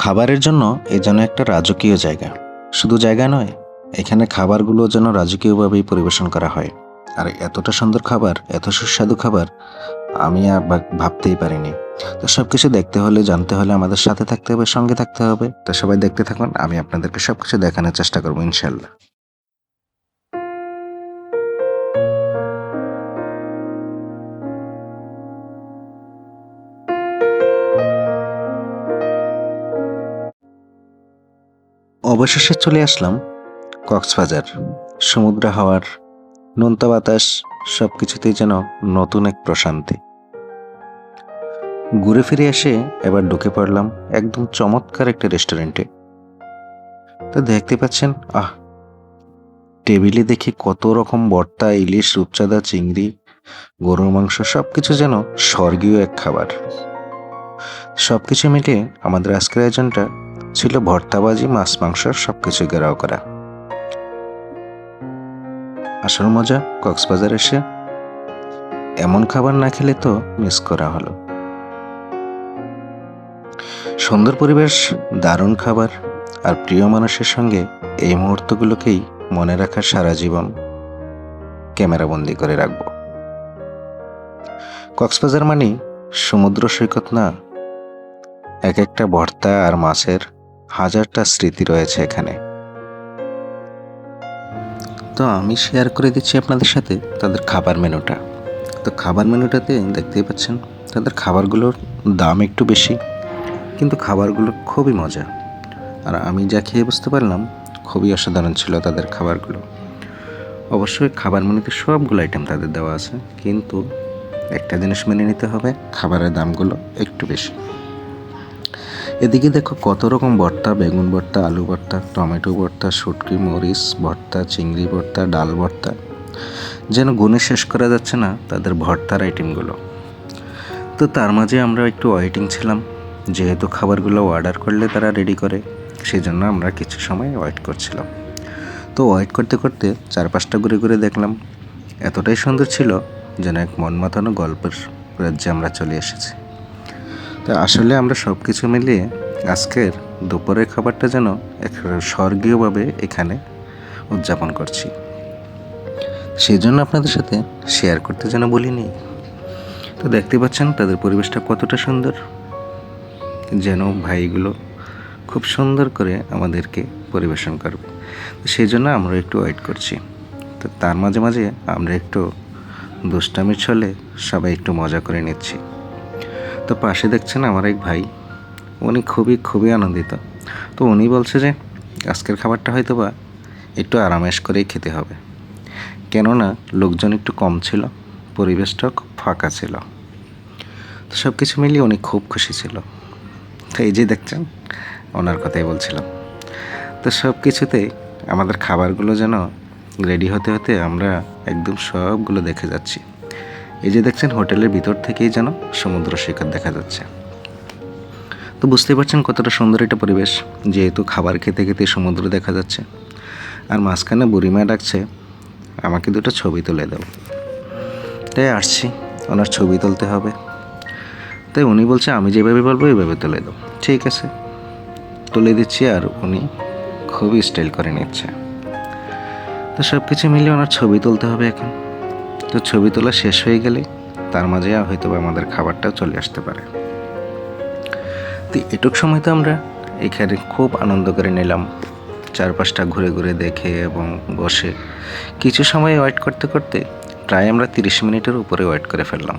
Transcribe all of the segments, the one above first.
খাবারের জন্য এ যেন একটা রাজকীয় জায়গা। শুধু জায়গা নয়, এখানে খাবারগুলো যেন রাজকীয়ভাবেই পরিবেশন করা হয়। আর এতটা সুন্দর খাবার, এত সুস্বাদু খাবার আমি আর ভাবতেই পারিনি। তো সবকিছু দেখতে হলে, জানতে হলে আমাদের সাথে থাকতে হবে, সঙ্গে থাকতে হবে। তো সবাই দেখতে থাকুন, আমি আপনাদেরকে সবকিছু দেখানোর চেষ্টা করবো ইনশাল্লাহ। অবশেষে চলে আসলাম কক্সবাজার। সমুদ্র হাওয়ার নোনতা বাতাস সবকিছুতেই যেন নতুন এক প্রশান্তি। ঘুরে ফিরে এসে এবার ঢুকে পড়লাম একদম চমৎকার একটা রেস্টুরেন্টে। তো দেখতে পাচ্ছেন, টেবিলে দেখি কত রকম ভর্তা, ইলিশ, রূপচাঁদা, চিংড়ি, গরুর মাংস, সবকিছু যেন স্বর্গীয় এক খাবার। সবকিছু মিলিয়ে আমাদের আজকের আয়োজনটা ছিল ভর্তাবাজি, মাছ, মাংস সবকিছু ঘেরাও করা। আসল মজা কক্সবাজার এসে এমন খাবার না খেলে তো মিস করা হলো। সুন্দর পরিবেশ, দারুণ খাবার আর প্রিয় মানুষের সঙ্গে এই মুহূর্তগুলোকেই মনে রাখার সারা জীবন ক্যামেরাবন্দি করে রাখব। কক্সবাজার মানেই সমুদ্র সৈকত না, এক একটা ভর্তা আর মাছের হাজারটা স্মৃতি রয়েছে এখানে। তো আমি শেয়ার করে দিচ্ছি আপনাদের সাথে তাদের খাবার মেনুটা। তো খাবার মেনুটাতে দেখতেই পাচ্ছেন, তাদের খাবারগুলোর দাম একটু বেশি, কিন্তু খাবারগুলো খুবই মজা। আর আমি যা খেয়ে বুঝতে পারলাম, খুবই অসাধারণ ছিল তাদের খাবারগুলো। অবশ্যই খাবার মেনুতে সবগুলো আইটেম তাদের দেওয়া আছে, কিন্তু একটা জিনিস মেনে নিতে হবে, খাবারের দামগুলো একটু বেশি। এদিকে দেখো কত রকম ভর্তা, বেগুন ভর্তা, আলু ভর্তা, টমেটো ভর্তা, শুটকি, মরিচ ভর্তা, চিংড়ি ভর্তা, ডাল ভর্তা, যেন গুণে শেষ করা যাচ্ছে না তাদের ভর্তার আইটেমগুলো। তো তার মাঝে আমরা একটু ওয়েটিং ছিলাম, যেহেতু খাবারগুলো অর্ডার করলে তারা রেডি করে, সেই জন্য আমরা কিছু সময় ওয়েট করছিলাম। তো ওয়েট করতে করতে চারপাশটা ঘুরে ঘুরে দেখলাম, এতটাই সুন্দর ছিল যেন এক মন মাতানো গল্পের রাজ্যে আমরা চলে এসেছি। তো আসলে আমরা সব কিছু মিলিয়ে আজকের দুপুরের খাবারটা যেন এক স্বর্গীয়ভাবে এখানে উদযাপন করছি। সেই জন্য আপনাদের সাথে শেয়ার করতে যেন বলিনি। তো দেখতে পাচ্ছেন তাদের পরিবেশটা কতটা সুন্দর, যেন ভাইগুলো খুব সুন্দর করে আমাদেরকে পরিবেশন করবে। সেই জন্য আমরা একটু ওয়েট করছি। তো তার মাঝে মাঝে আমরা একটু দুষ্টামির ছলে সবাই একটু মজা করে নিচ্ছি। তো পাশে দেখছেন আমার এক ভাই, উনি খুবই আনন্দিত। তো উনি বলছে যে আজকের খাবারটা হয়তো বা একটু আরামেশ করেই খেতে হবে, কেননা লোকজন একটু কম ছিল, পরিবেশটাও খুব ফাঁকা ছিল। তো সব কিছু মিলিয়ে উনি খুব খুশি ছিল। তো এই যে দেখছেন, ওনার কথাই বলছিলাম। তো সব কিছুতেই আমাদের খাবারগুলো যেন রেডি হতে হতে আমরা একদম সবগুলো দেখে যাচ্ছি। এই যে দেখছেন, হোটেলের ভিতর থেকেই যেন সমুদ্র সৈকত দেখা যাচ্ছে। তো বুঝতেই পারছেন কতটা সুন্দর একটা পরিবেশ, যেহেতু খাবার খেতে খেতে সমুদ্র দেখা যাচ্ছে। আর মাঝখানে বুড়িমা ডাকছে আমাকে দুটো ছবি তুলে দাও। তাই আসছি, ওনার ছবি তুলতে হবে। তাই উনি বলছে আমি যেভাবে বলবো এইভাবে তুলে দাও। ঠিক আছে, তুলে দিচ্ছি। আর উনি খুবই স্টাইল করে নিচ্ছে। তো সব কিছু মিলিয়ে ওনার ছবি তুলতে হবে এখন। তো ছবি তোলা শেষ হয়ে গেলে তার মাঝে হয়তো আমাদের খাবারটাও চলে আসতে পারে। তো এটুক সময় তো আমরা এখানে খুব আনন্দ করে নিলাম, চারপাশটা ঘুরে ঘুরে দেখে এবং বসে কিছু সময় ওয়েট করতে করতে প্রায় আমরা 30 মিনিটের উপরে ওয়েট করে ফেললাম।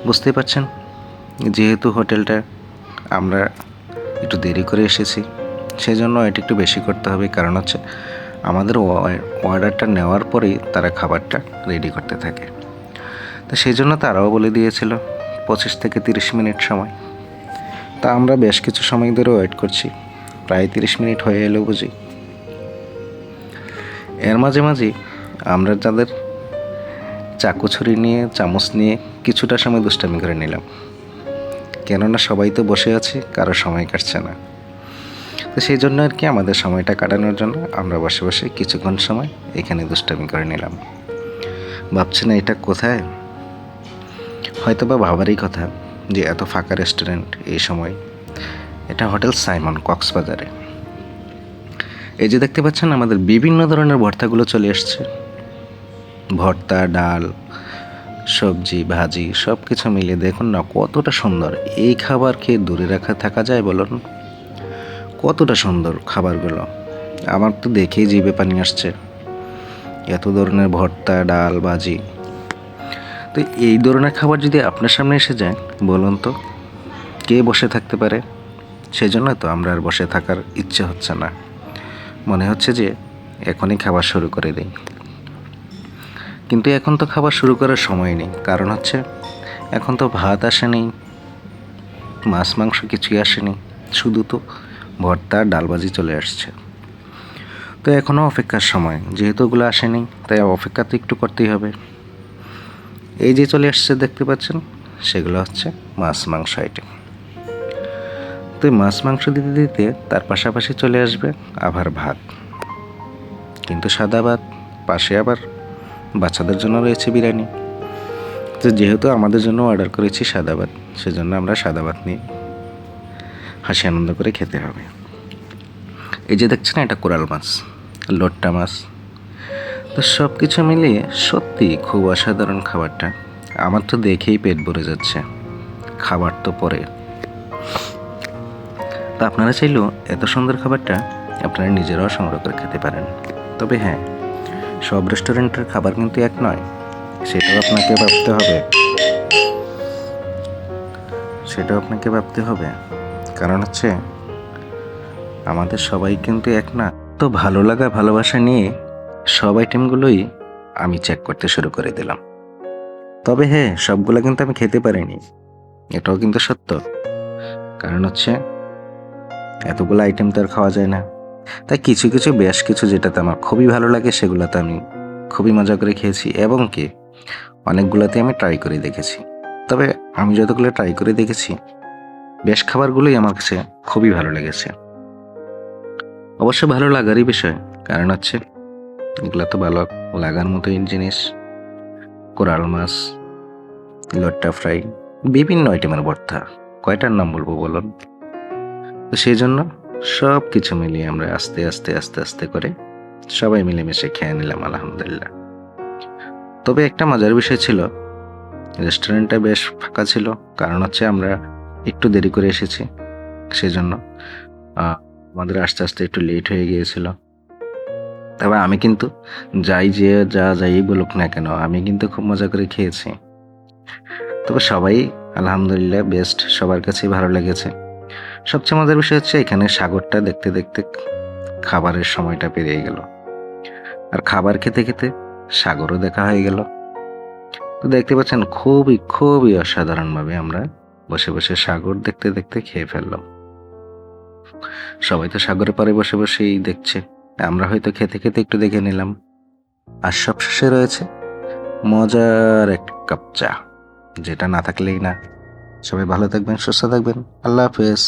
বুঝতেই পারছেন, যেহেতু হোটেলটা আমরা একটু দেরি করে এসেছি, সেই জন্য এটা একটু বেশি করতে হবে। কারণ হচ্ছে আমাদের অর্ডারটা নেওয়ার পরেই তারা খাবারটা রেডি করতে থাকে। তো সেই জন্য তারাও বলে দিয়েছিল 25 থেকে 30 মিনিট সময়। তা আমরা বেশ কিছু সময় ধরে ওয়েট করছি, প্রায় 30 মিনিট হয়ে এলো বুঝি। এর মাঝে মাঝে আমরা তাদের চাকু ছুরি নিয়ে, চামচ নিয়ে কিছুটা সময় দুষ্টামি করে নিলাম, কেননা সবাই তো বসে আছে, কারো সময় কাটছে না। তো সেই জন্য আর কি, আমাদের সময়টা কাটানোর জন্য আমরা বসে বসে কিছুক্ষণ সময় এখানে দুষ্টামি করে নিলাম। ভাবছি না এটা কোথায়, হয়তো বা ভাবারই কথা যে এত ফাঁকা রেস্টুরেন্ট এই সময়, এটা হোটেল সাইমন, কক্সবাজারে। এই যে দেখতে পাচ্ছেন আমাদের বিভিন্ন ধরনের ভর্তাগুলো চলে আসছে। ভর্তা, ডাল, সবজি, ভাজি সব কিছু মিলিয়ে দেখুন না কতটা সুন্দর। এই খাবার খেয়ে দূরে থাকা যায় বলুন? কতটা সুন্দর খাবারগুলো, আমার তো দেখেই জিভে পানি আসছে। এত ধরনের ভর্তা, ডাল, ভাজি। তো এই ধরনের খাবার যদি আপনার সামনে এসে যায় বলুন তো কে বসে থাকতে পারে? সেজন্য তো আমরা আর বসে থাকার ইচ্ছে হচ্ছে না, মনে হচ্ছে যে এখনই খাবার শুরু করে দিই। কিন্তু এখন তো খাবার শুরু করার সময় নেই, কারণ হচ্ছে এখন তো ভাত আসেনি, মাছ মাংস কিছুই আসেনি, শুধু তো ভর্তা, ডাল, ভাজি চলে আসছে। তো এখনও অপেক্ষার সময়, যেহেতু ওগুলো আসেনি তাই অপেক্ষা তো একটু করতেই হবে। এই যে চলে আসছে দেখতে পাচ্ছেন, সেগুলো হচ্ছে মাছ মাংস আইটেম। তো মাছ মাংস দিতে দিতে তার পাশাপাশি চলে আসবে আবার ভাত, কিন্তু সাদা ভাত। পাশে আবার বাচ্চাদের জন্য রয়েছে বিরিয়ানি। তো যেহেতু আমাদের জন্য অর্ডার করেছি সাদা ভাত, সেজন্য আমরা সাদা ভাত নিয়ে হাসি আনন্দ করে খেতে হবে। এই যে দেখছেন এটা কোরাল মাছ, লোট্টা মাছ। তো সব কিছু মিলিয়ে সত্যি খুব অসাধারণ খাবারটা। আমার তো দেখেই পেট ভরে যাচ্ছে, খাবার তো পরে। তো আপনারা চাইলেও এত সুন্দর খাবারটা আপনারা নিজেরাও সংগ্রহ করে খেতে পারেন। তবে হ্যাঁ, সব রেস্টুরেন্টের খাবার কিন্তু এক নয়, সেটাও আপনাকে ভাবতে হবে। কারণ হচ্ছে আমাদের সবাই কিন্তু এক না। তো ভালো লাগা, ভালোবাসা নিয়ে সব আইটেমগুলোই আমি চেক করতে শুরু করে দিলাম। তবে হ্যাঁ, সবগুলো কিন্তু আমি খেতে পারিনি, এটাও কিন্তু সত্য। কারণ হচ্ছে এতগুলো আইটেম তো আর খাওয়া যায় না। তাই কিছু কিছু, বেশ কিছু যেটাতে আমার খুবই ভালো লাগে সেগুলোতে আমি খুবই মজা করে খেয়েছি, এবং কি অনেকগুলোতে আমি ট্রাই করে দেখেছি। তবে আমি যতগুলো ট্রাই করে দেখেছি বেশ খাবারগুলোই আমার কাছে খুবই ভালো লেগেছে। অবশ্য ভালো লাগারই বিষয়, কারণ হচ্ছে এগুলো তো ভালো লাগার মতোই জিনিস। কোরাল মাছ, লোট্টা ফ্রাই, বিভিন্ন আইটেমের ভর্তা, কয়টার নাম বলবো বলুন? তো সেই জন্য সব কিছু মিলিয়ে আমরা আস্তে আস্তে আস্তে আস্তে করে সবাই মিলেমিশে খেয়ে নিলাম, আলহামদুলিল্লাহ। তবে একটা মজার বিষয় ছিল, রেস্টুরেন্টটা বেশ ফাঁকা ছিল, কারণ হচ্ছে আমরা একটু দেরি করে এসেছি, সেজন্য আমাদের আস্তে আস্তে একটু লেট হয়ে গিয়েছিল। তবে আমি কিন্তু যাই বলুক না কেন, আমি কিন্তু খুব মজা করে খেয়েছি। তবে সবাই আলহামদুলিল্লাহ বেস্ট, সবার কাছেই ভালো লেগেছে। সবচেয়ে মজার বিষয় হচ্ছে এখানে সাগরটা দেখতে দেখতে খাবারের সময়টা পেরিয়ে গেল, আর খাবার খেতে খেতে সাগরও দেখা হয়ে গেল। তো দেখতে পাচ্ছেন খুবই খুবই অসাধারণভাবে আমরা বসে বসে সাগর দেখতে দেখতে খেয়ে ফেললাম। সবাই তো সাগরের পাড়ে বসে বসেই দেখছে, আমরা হয়তো খেতে খেতে একটু দেখে নিলাম। আর সবশেষে রয়েছে মজার এক কাপ চা, যেটা না থাকলেই না। সবাই ভালো থাকবেন, সুস্থ থাকবেন, আল্লাহ হাফেজ।